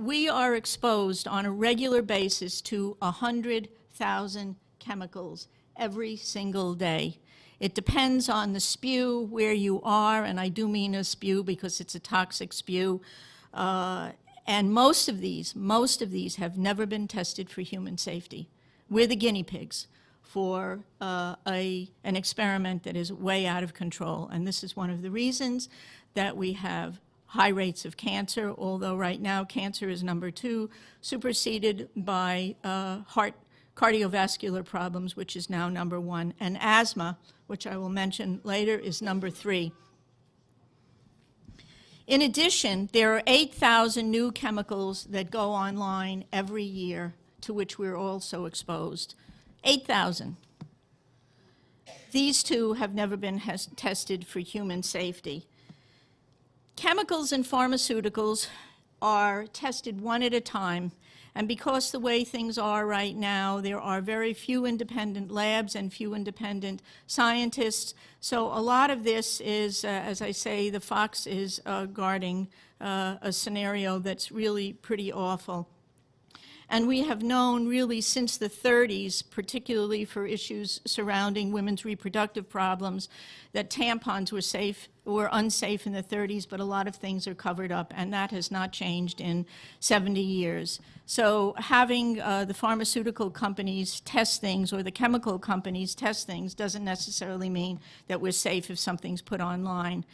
we are exposed on a regular basis to 100,000 chemicals every single day. It depends on the spew, where you are, and I do mean a spew because it's a toxic spew. And most of these have never been tested for human safety. We're the guinea pigs for an experiment that is way out of control. And this is one of the reasons that we have high rates of cancer, although right now cancer is number 2, superseded by cardiovascular problems, which is now number 1, and asthma, which I will mention later, is number 3. In addition, there are 8,000 new chemicals that go online every year to which we're also exposed. 8,000. These two have never been tested for human safety. Chemicals and pharmaceuticals are tested one at a time, and because the way things are right now, there are very few independent labs and few independent scientists. So a lot of this is, as I say, the fox is guarding a scenario that's really pretty awful. And we have known really since the 30s, particularly for issues surrounding women's reproductive problems, that tampons were unsafe in the 30s, but a lot of things are covered up, and that has not changed in 70 years. So having the pharmaceutical companies test things or the chemical companies test things doesn't necessarily mean that we're safe if something's put online.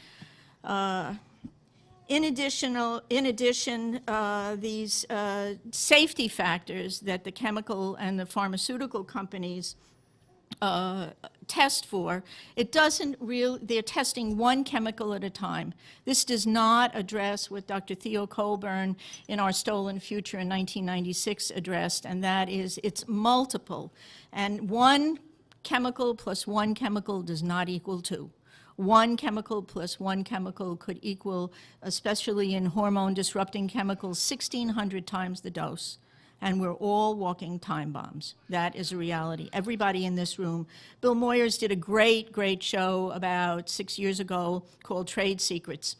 In addition, these safety factors that the chemical and the pharmaceutical companies test for, they're testing one chemical at a time. This does not address what Dr. Theo Colburn in Our Stolen Future in 1996 addressed, and that is it's multiple. And one chemical plus one chemical does not equal 2. One chemical plus one chemical could equal, especially in hormone-disrupting chemicals, 1,600 times the dose. And we're all walking time bombs. That is a reality. Everybody in this room. Bill Moyers did a great, great show about 6 years ago called Trade Secrets,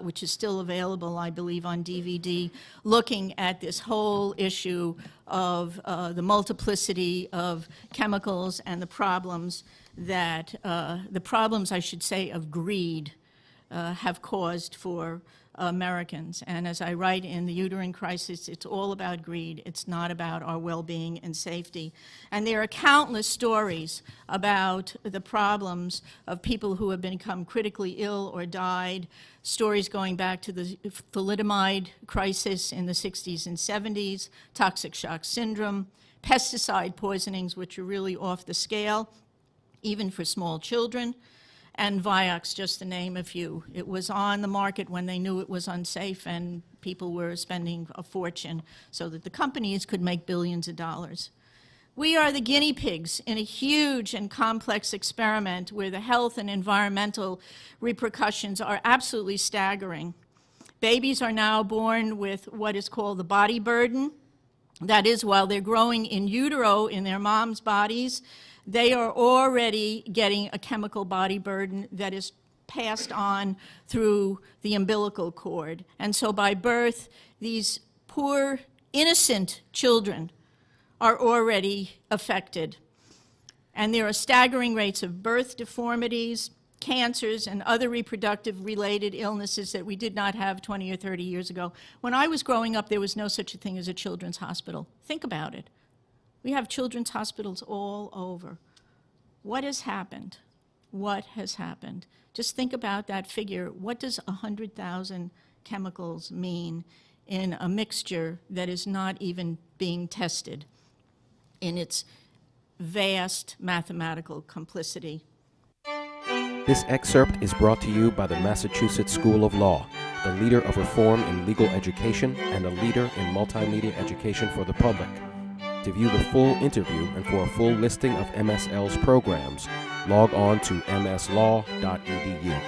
which is still available, I believe, on DVD, looking at this whole issue of the multiplicity of chemicals and the problems that, I should say, of greed have caused for Americans. And as I write in The Uterine Crisis, it's all about greed. It's not about our well-being and safety. And there are countless stories about the problems of people who have become critically ill or died, stories going back to the thalidomide crisis in the 60s and 70s, toxic shock syndrome, pesticide poisonings, which are really off the scale, even for small children, and Vioxx, just to name a few. It was on the market when they knew it was unsafe, and people were spending a fortune so that the companies could make billions of dollars. We are the guinea pigs in a huge and complex experiment where the health and environmental repercussions are absolutely staggering. Babies are now born with what is called the body burden. That is, while they're growing in utero in their mom's bodies, they are already getting a chemical body burden that is passed on through the umbilical cord. And so by birth, these poor, innocent children are already affected. And there are staggering rates of birth deformities, cancers, and other reproductive-related illnesses that we did not have 20 or 30 years ago. When I was growing up, there was no such a thing as a children's hospital. Think about it. We have children's hospitals all over. What has happened? What has happened? Just think about that figure. What does 100,000 chemicals mean in a mixture that is not even being tested in its vast mathematical complicity? This excerpt is brought to you by the Massachusetts School of Law, the leader of reform in legal education and a leader in multimedia education for the public. To view the full interview and for a full listing of MSL's programs, log on to mslaw.edu.